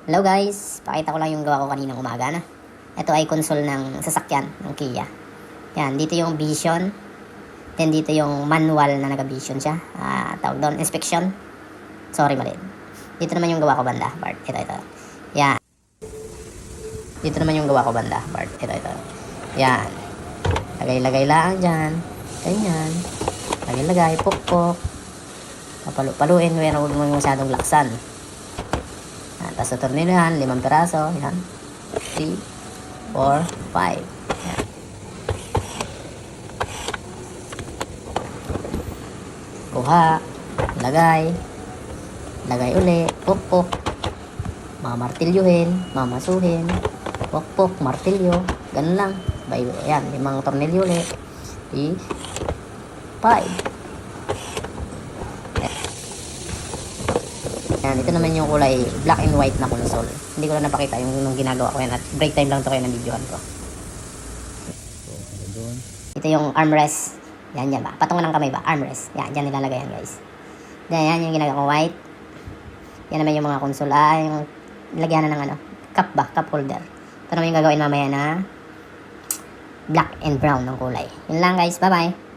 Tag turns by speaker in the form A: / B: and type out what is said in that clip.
A: Hello guys, pakita ko lang yung gawa ko kaninang umaga na. Ito ay console ng sasakyan ng Kia. Yan, dito yung vision. Then dito yung manual na naka-vision siya. Tawag doon, inspection. Sorry, mali. Dito naman yung gawa ko banda, Bart. Ito. Yan. Dito naman yung gawa ko banda, Bart. Ito. Yan. Lagay-lagay lang dyan. Ganyan. Lagay-lagay, pukpok. Papaluin, pero huwag mo masyadong laksan. Tapos sa tornilyo yan, 5 piraso. Yan. 3, 4, 5. Yan. Kuha. Lagay. Lagay uli. Pukpok. Mamartilyuhin. Mamasuhin. Pukpok. Martilyo. Ganun lang. Yan. 5 tornilyo uli. 3, 5. Yan, ito naman yung kulay black and white na console. Hindi ko na napakita yung nung ginagawa ko yan at break time lang to kayo na videohan ko. Ito yung armrest. Yan ba? Patungan ng kamay ba? Armrest. Yan, dyan nilalagay yan guys. Then, yan yung ginagawa ko white. Yan naman yung mga console. Yung lagyan na ng cup ba? Cup holder. Ito naman yung gagawin mamaya na black and brown ng kulay. Yun lang guys. Bye bye.